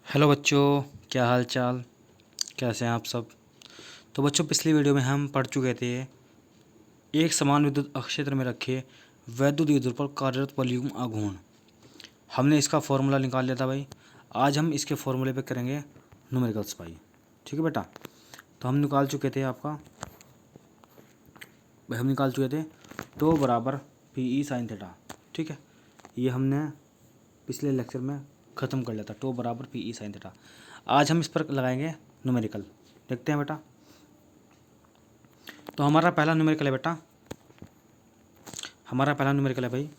Hello बच्चों, क्या हाल चाल, कैसे हैं आप सब। तो बच्चों, पिछली वीडियो में हम पढ़ चुके थे एक समान विद्युत अक्षेत्र में रखे वैद्युत युद्ध पर कार्यरत वॉल्यूम आघूर्ण। हमने इसका फॉर्मूला निकाल लिया था भाई। आज हम इसके फॉर्मूले पे करेंगे न्यूमेरिकल्स भाई। ठीक है बेटा। तो हम निकाल चुके थे भाई, हम निकाल चुके थे तो बराबर पी ई साइन थीटा। ठीक है, ये हमने पिछले लेक्चर में ख़त्म कर लिया था, टो बराबर पी ई साइन थीटा। आज हम इस पर लगाएंगे न्यूमेरिकल। देखते हैं बेटा। तो हमारा पहला न्यूमेरिकल है बेटा, हमारा पहला न्यूमेरिकल है भाई।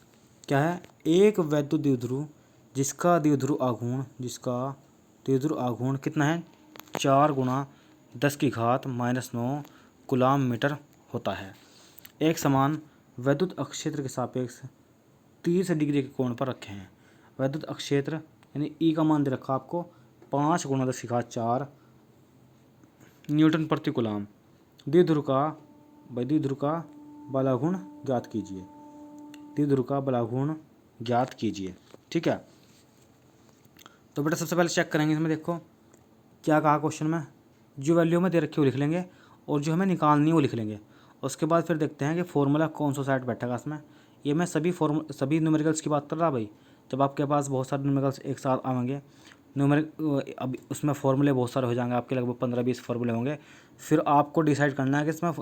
क्या है? एक वैद्युत द्विध्रुव जिसका द्विध्रुव आघूर्ण कितना है? 4 × 10⁻⁹ कूलाम मीटर होता है। एक समान वैद्युत अक्षेत्र के सापेक्ष 30 डिग्री के कोण पर रखे हैं। वैद्युत अक्षेत्र यानी ई का मान दे रखा आपको 5 × 10⁴ न्यूटन प्रति कूलाम। द्विध्रुव का बलाघूर्ण ज्ञात कीजिए। द्विध्रुव का बलाघूर्ण ज्ञात कीजिए। ठीक है। तो बेटा सबसे पहले चेक करेंगे इसमें। देखो क्या कहा क्वेश्चन में, जो वैल्यू हमें दे रखी है वो लिख लेंगे और जो हमें निकालनी है वो लिख लेंगे। उसके बाद फिर देखते हैं कि फॉर्मूला कौन सा साइड बैठेगा इसमें। ये मैं सभी न्यूमेरिकल्स की बात कर रहा भाई। जब आपके पास बहुत सारे न्यूमेरिकल्स एक साथ आएंगे, अब उसमें फॉर्मूले बहुत सारे हो जाएंगे आपके, लगभग 15-20 फॉर्मूले होंगे। फिर आपको डिसाइड करना है कि इसमें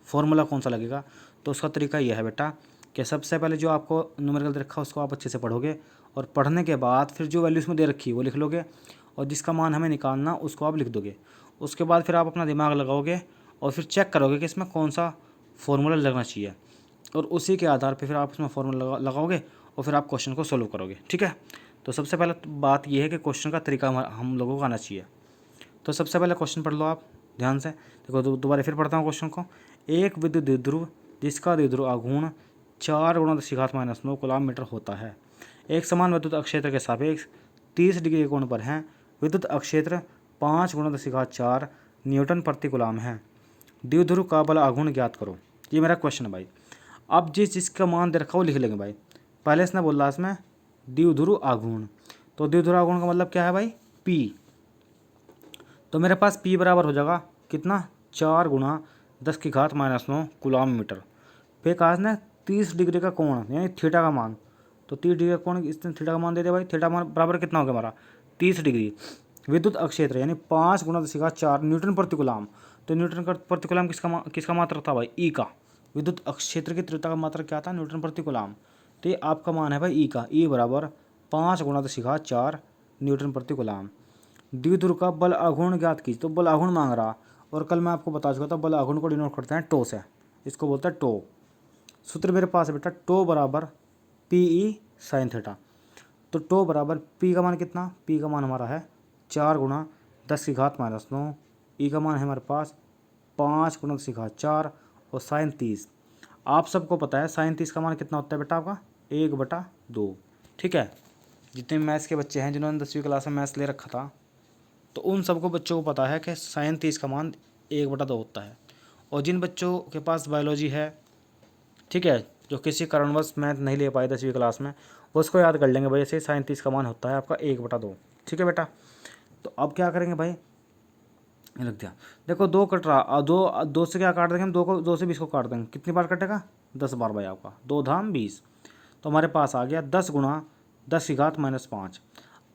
फॉर्मूला कौन सा लगेगा। तो उसका तरीका यह है बेटा कि सबसे पहले जो आपको न्यूमेरिकल दे रखा है उसको आप अच्छे से पढ़ोगे, और पढ़ने के बाद फिर जो वैल्यू इसमें दे रखी है वो लिख लोगे, और जिसका मान हमें निकालना उसको आप लिख दोगे। उसके बाद फिर आप अपना दिमाग लगाओगे और फिर चेक करोगे कि इसमें कौन सा फॉर्मूला लगना चाहिए, और उसी के आधार पर फिर आप इसमें फॉर्मूला लगाओगे और फिर आप क्वेश्चन को सोल्व करोगे। ठीक है। तो सबसे पहले बात यह है कि क्वेश्चन का तरीका हम लोगों को आना चाहिए। तो सबसे पहले क्वेश्चन पढ़ लो आप ध्यान से। देखो दोबारा फिर पढ़ता हूँ क्वेश्चन को। एक विद्युत द्विध्रुव जिसका द्विध्रुव आघूर्ण 4 × 10⁻⁹ कूलाम मीटर होता है, एक समान विद्युत अक्षेत्र के सापेक्ष 30 डिग्री के कोण पर है। विद्युत अक्षेत्र 5 × 10⁴ न्यूटन प्रति कूलाम है। द्विध्रुव का बल आघूर्ण ज्ञात करो। ये मेरा क्वेश्चन है भाई। अब जिसका मान दे रखा वो लिख लेंगे भाई। पहले इसने बोला इसमें द्विध्रुव आघूर्ण, तो द्विध्रुव आघूर्ण का मतलब क्या है भाई? पी। तो मेरे पास P बराबर हो जाएगा कितना? 4 × 10⁻⁹ कूलाम मीटर। फिर कहा इसने 30 डिग्री का कोण यानी थीटा का मान, तो 30 डिग्री का कोण इसने थीटा का मान दे दिया भाई। थीटा मान बराबर कितना हो गया हमारा? 30 डिग्री। विद्युत अक्षेत्र यानी 5 × 10⁴ न्यूटन प्रति कूलाम। तो न्यूटन प्रति कूलाम किसका मात्रक था भाई? ई का। विद्युत अक्षेत्र की तीव्रता का मात्रक क्या था? न्यूटन प्रति कूलाम। तो ये आपका मान है भाई ई का। ई बराबर 5 × 10⁴ न्यूटन प्रति कूलाम। द्विध्रुव का बल आघूर्ण ज्ञात कीजिए। तो बल आघूर्ण मांग रहा, और कल मैं आपको बता चुका था बल आघूर्ण को डिनोट करते हैं टो से। इसको बोलते हैं टो। सूत्र मेरे पास है बेटा, टो बराबर पी ई साइन थीटा। तो टो बराबर पी का मान कितना? पी का मान हमारा है 4 × 10⁻⁹। ई का मान है हमारे पास 5 × 10⁴ और साइन 30। आप सबको पता है साइन 30 का मान कितना होता है बेटा आपका? 1/2। ठीक है। जितने मैथ्स के बच्चे हैं जिन्होंने 10वीं क्लास में मैथ्स ले रखा था, तो उन सबको बच्चों को पता है कि साइन 30 का मान 1/2 होता है। और जिन बच्चों के पास बायोलॉजी है, ठीक है, जो किसी कारणवश मैथ नहीं ले पाए 10वीं क्लास में, वो उसको याद कर लेंगे भाई। ऐसे साइन 30 का मान होता है आपका 1/2। ठीक है बेटा। तो अब क्या करेंगे भाई? रख दिया। देखो 2 कट रहा, दो से क्या काट देंगे हम? 2 से 20 को काट देंगे। कितनी बार कटेगा? 10 बार भाई आपका। 2 धाम 20। तो हमारे पास आ गया 10 × 10⁻⁻5।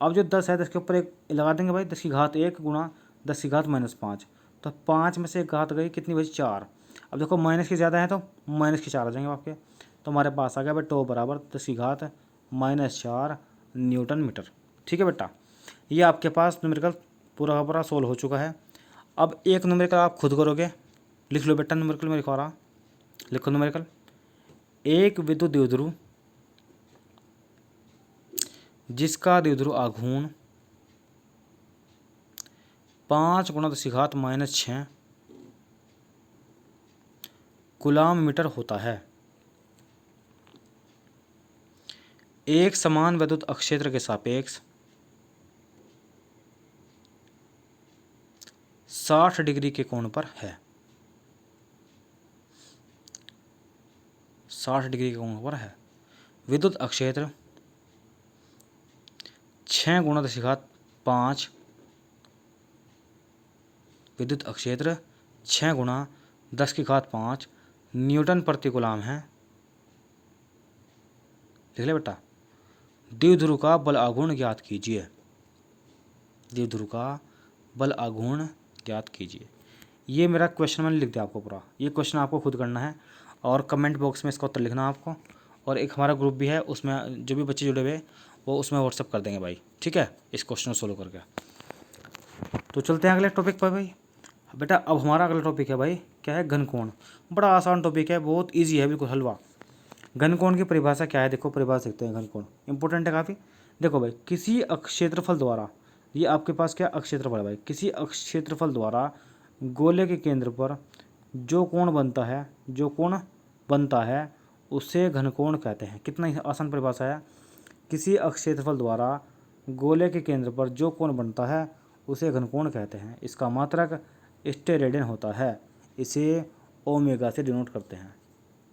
अब जो 10 है 10 के ऊपर एक लगा देंगे भाई, 10⁻1 × 10⁻5। तो 5 में से एक घात गई, कितनी बची? 4। अब देखो माइनस की ज़्यादा है तो माइनस के 4 आ जाएंगे आपके। तो हमारे पास आ गया भाई टो बराबर 10⁻⁻4 न्यूटन मीटर। ठीक है बेटा। ये आपके पास न्यूमेरिकल पूरा का पूरा सोल्व हो चुका है। अब एक न्यूमेरिकल आप खुद करोगे। लिख लो बेटा न्यूमेरिकल में लिखवा रहा, लिखो न्यूमेरिकल। एक विद्युत द्विध्रुव जिसका द्विध्रुव आघूर्ण 5 × 10⁻⁻6 कूलाम मीटर होता है, एक समान विद्युत अक्षेत्र के सापेक्ष 60 डिग्री के कोण पर है। 60 डिग्री के कोण पर है। विद्युत अक्षेत्र 6 × 5 विद्युत अक्षेत्र 6 गुणा 10⁵5 न्यूटन प्रति कूलाम है। लिख ले बेटा। द्विध्रुव का बल आघूर्ण ज्ञात कीजिए। द्विध्रुव का बल आघूर्ण ज्ञात कीजिए। ये मेरा क्वेश्चन मैंने लिख दिया आपको पूरा। ये क्वेश्चन आपको खुद करना है और कमेंट बॉक्स में इसका उत्तर लिखना आपको। और एक हमारा ग्रुप भी है, उसमें जो भी बच्चे जुड़े हुए वो उसमें व्हाट्सअप कर देंगे भाई, ठीक है, इस क्वेश्चन को सोल्व करके। तो चलते हैं अगले टॉपिक पर भाई। बेटा अब हमारा अगला टॉपिक है भाई, क्या है, घनकोण। बड़ा आसान टॉपिक है, बहुत ईजी है, बिल्कुल हलवा। घनकोण की परिभाषा क्या है, देखो परिभाषा देखते हैं। घनकोण इंपॉर्टेंट है काफ़ी। देखो भाई, किसी अक्षेत्रफल द्वारा, ये आपके पास क्या अक्षेत्रफल है भाई, किसी अक्षेत्रफल द्वारा गोले के केंद्र पर जो कोण बनता है उसे घनकोण कहते हैं। कितना आसान परिभाषा है। किसी अक्षेत्रफल द्वारा गोले के केंद्र पर जो कोण बनता है उसे घनकोण कहते हैं। इसका मात्रक स्टेरेडियन होता है। इसे ओमेगा से डिनोट करते हैं।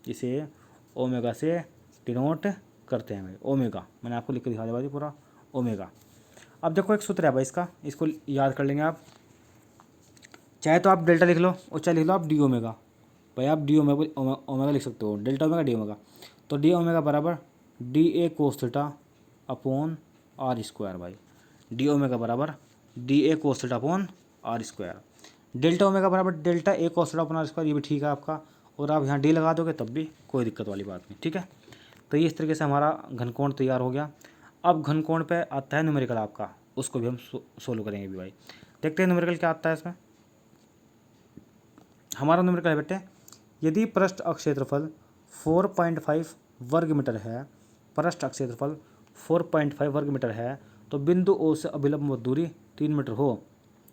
इसे ओमेगा से डिनोट करते हैं भाई। ओमेगा मैंने आपको लिख के दिखा दिया भाई पूरा, ओमेगा। अब देखो एक सूत्र है भाई इसका, इसको याद कर लेंगे आप। चाहे तो आप डेल्टा लिख लो और चाहे लिख लो आप डी ओमेगा। भाई आप डी ओमेगा लिख सकते हो, डेल्टा ओमेगा डी ओमेगा। तो डी ओमेगा बराबर D A cos theta upon R square भाई। डी ओमेगा बराबर D A cos theta upon R square. Delta omega बराबर delta A cos theta upon R square, ये भी ठीक है आपका। और आप यहाँ डी लगा दोगे तब भी कोई दिक्कत वाली बात नहीं, ठीक है। तो ये इस तरीके से हमारा घनकोण तैयार हो गया। अब घनकोण पे आता है न्यूमेरिकल आपका, उसको भी हम सोल्व करेंगे भी भाई। देखते हैं न्यूमेरिकल क्या आता है इसमें। हमारा न्यूमेरिकल है बेटे, यदि पृष्ठ अक्षेत्रफल 4.5 वर्ग मीटर है, पृष्ठ अक्षेत्रफल 4.5 वर्ग मीटर है, तो बिंदु ओ से अभिलंब दूरी 3 मीटर हो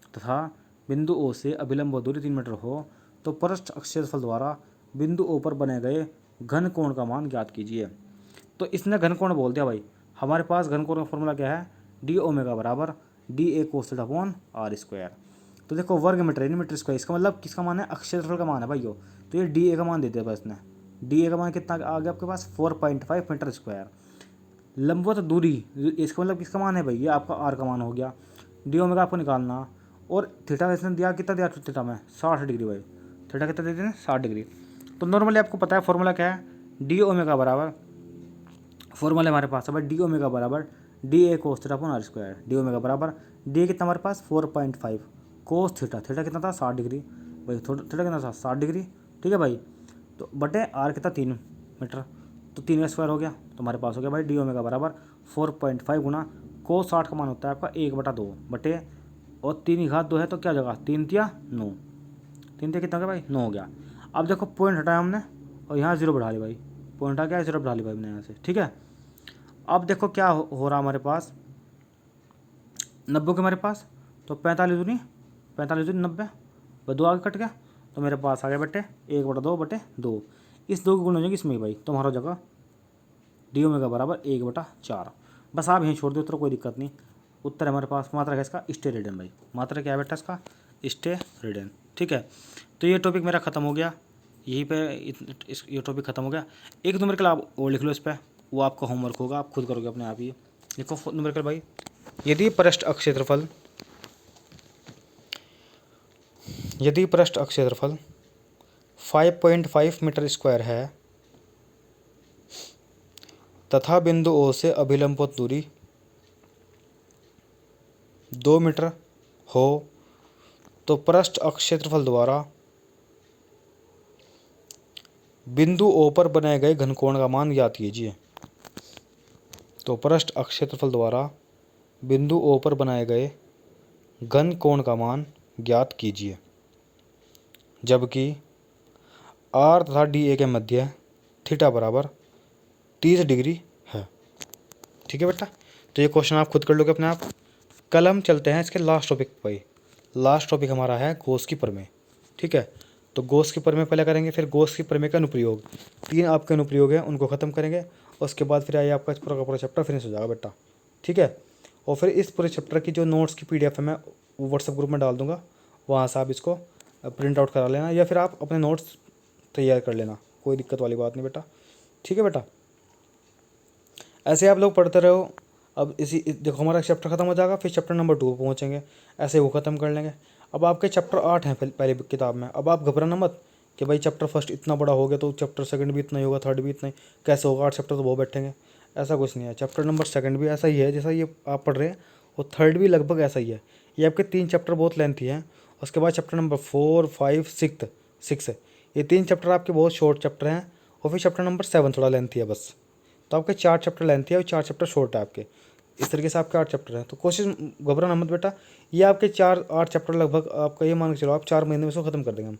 तथा बिंदु ओ से अभिलंब दूरी 3 मीटर हो, तो पृष्ठ अक्षेत्रफल द्वारा बिंदु ओ पर बने गए घन कोण का मान ज्ञात कीजिए। तो इसने घन कोण बोल दिया भाई। हमारे पास घन कोण का फॉर्मूला क्या है, डी ओमेगा बराबर D A cos theta upon R square. तो देखो वर्ग मीटर यानी मीटर स्क्वायर, इसका मतलब किसका मान है, अक्षेत्रफल का मान है भाई। तो ये डी ए का मान दे दिया बस इसने। डी ए का मान कितना आ गया आपके पास, 4.5 मीटर स्क्वायर। लंबवत दूरी, इसका मतलब किसका मान है भाई, ये आपका आर का मान हो गया। डी ओमेगा आपको निकालना। और थीटा इसने दिया, कितना दिया थीटा में, 60 डिग्री भाई। थीटा कितना दे दिया, 60 डिग्री। तो नॉर्मली आपको पता है फॉर्मूला क्या है, डी ओमेगा बराबर, फॉर्मूला हमारे पास है भाई, डी ओमेगा बराबर D A cos theta upon R square. D omega बराबर डी कितना हमारे पास 4.5 कोस थीटा, थीटा कितना था 60 डिग्री भाई, थीटा कितना था 60 डिग्री, ठीक है भाई। तो बटे आर कितना 3 मीटर, तो 3 का स्क्वायर हो गया। तो हमारे पास हो गया भाई डी ओमेगा बराबर 4.5 गुना कोस 60 का मान होता है आपका 1/2 बटे, और 3 की घात 2 है तो क्या जगह 3 तिया 9, 3 तिया कितना हो गया भाई 9 हो गया। अब देखो पॉइंट हटाया हमने और यहाँ 0 बढ़ा ली भाई, पॉइंट आ गया 0 बढ़ा ली भाई हमने यहाँ से, ठीक है। अब देखो क्या हो रहा हमारे पास, 90 के हमारे पास, तो 45 दूनी 90, 2 आगे कट गया, तो मेरे पास आ गया बेटे 1/2/2। इस 2 की गुण हो जाएगी इसमें भाई, तो हमारा जगह डी ओमेगा बराबर 1/4। बस आप यहीं छोड़ दो उत्तर, कोई दिक्कत नहीं। उत्तर हमारे पास मात्रा है इसका स्टेरेडियन भाई, मात्रा क्या है बेटा इसका स्टेरेडियन, ठीक है। तो ये टॉपिक मेरा ख़त्म हो गया, यहीं पे ये टॉपिक ख़त्म हो गया। एक न्यूमेरिकल आप और लिख लो इस पर, वो आपका होमवर्क होगा, आप खुद करोगे अपने आप ही। लिखो न्यूमेरिकल भाई, यदि पृष्ठ अक्षेत्रफल 5.5 मीटर स्क्वायर है तथा बिंदु ओ से अभिलंब दूरी 2 मीटर हो, तो पृष्ठ अक्षेत्रफल द्वारा बिंदु ओ पर बनाए गए घनकोण का मान ज्ञात कीजिए। तो पृष्ठ अक्षेत्रफल द्वारा बिंदु ओ पर बनाए गए घन कोण का मान ज्ञात कीजिए, जबकि आर तथा डी ए के मध्य थीटा बराबर 30 डिग्री है, ठीक है बेटा। तो ये क्वेश्चन आप खुद कर लोगे अपने आप। कल हम चलते हैं इसके लास्ट टॉपिक पर। लास्ट टॉपिक हमारा है गॉस की प्रमेय, ठीक है। तो गॉस की प्रमेय पहले करेंगे, फिर गॉस की प्रमेय का अनुप्रयोग, 3 आपके अनुप्रयोग हैं उनको ख़त्म करेंगे। उसके बाद फिर आइए आपका इस पूरा का पूरा चैप्टर फिनिश हो जाएगा बेटा, ठीक है। और फिर इस पूरे चैप्टर की जो नोट्स की PDF है मैं वो व्हाट्सएप ग्रुप में डाल दूंगा, वहाँ से आप इसको प्रिंट आउट करा लेना या फिर आप अपने नोट्स तैयार कर लेना, कोई दिक्कत वाली बात नहीं बेटा, ठीक है बेटा। ऐसे आप लोग पढ़ते रहो, अब देखो हमारा चैप्टर ख़त्म हो जाएगा, फिर चैप्टर नंबर 2 पे पहुँचेंगे, ऐसे वो ख़त्म कर लेंगे। अब आपके चैप्टर 8 हैं पहले किताब में। अब आप घबराना मत कि भाई चैप्टर फर्स्ट इतना बड़ा हो गया तो चैप्टर सेकंड भी इतना ही होगा, थर्ड भी इतना ही, कैसे होगा, 8 चैप्टर तो बहुत बैठेंगे। ऐसा कुछ नहीं है। चैप्टर नंबर सेकंड भी ऐसा ही है जैसा ये आप पढ़ रहे हैं, और थर्ड भी लगभग ऐसा ही है। ये आपके 3 चैप्टर बहुत लेंथी हैं। उसके बाद चैप्टर नंबर 4, 5, 6 ये 3 चैप्टर आपके बहुत शॉर्ट चैप्टर हैं, और फिर चैप्टर नंबर 7 थोड़ा लेंथी है बस। तो आपके 4 चैप्टर लेंथी है और 4 चैप्टर शॉर्ट है आपके। इस तरीके से आपके 8 चैप्टर हैं। तो कोशिश, घबराना मत बेटा, ये आपके 8 चैप्टर लगभग आपका ये मान के चलो आप 4 महीने में इसको ख़त्म कर देंगे हम।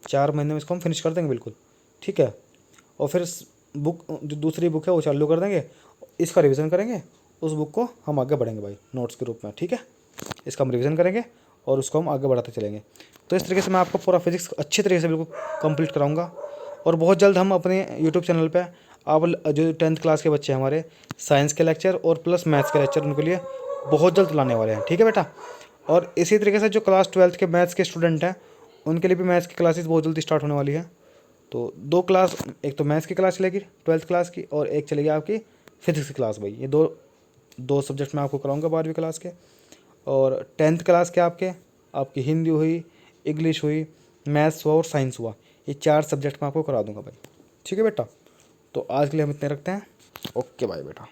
4 महीने में इसको हम फिनिश कर देंगे बिल्कुल, ठीक है। और फिर बुक जो दूसरी बुक है वो चालू कर देंगे, इसका रिवीजन करेंगे, उस बुक को हम आगे बढ़ेंगे भाई नोट्स के रूप में, ठीक है। इसका हम रिवीजन करेंगे और उसको हम आगे बढ़ाते चलेंगे। तो इस तरीके से मैं आपको पूरा फिजिक्स अच्छी तरीके से बिल्कुल कंप्लीट कराऊंगा। और बहुत जल्द हम अपने यूट्यूब चैनल पे आप जो 10th क्लास के बच्चे हैं हमारे, साइंस के लेक्चर और प्लस मैथ्स के लेक्चर उनके लिए बहुत जल्द लाने वाले हैं, ठीक है बेटा। और इसी तरीके से जो क्लास 12th के मैथ्स के स्टूडेंट हैं उनके लिए भी मैथ्स की क्लासेस बहुत जल्दी स्टार्ट होने वाली है। तो 2 क्लास, एक तो मैथ्स की क्लास चलेगी 12th क्लास की, और एक चलेगी आपकी फिजिक्स की क्लास भाई। ये दो सब्जेक्ट मैं आपको कराऊंगा 12वीं क्लास के। और 10th क्लास के आपकी हिंदी हुई, इंग्लिश हुई, मैथ्स हुआ और साइंस हुआ, ये 4 सब्जेक्ट मैं आपको करा दूंगा भाई, ठीक है बेटा। तो आज के लिए हम इतने रखते हैं। ओके बाय बेटा।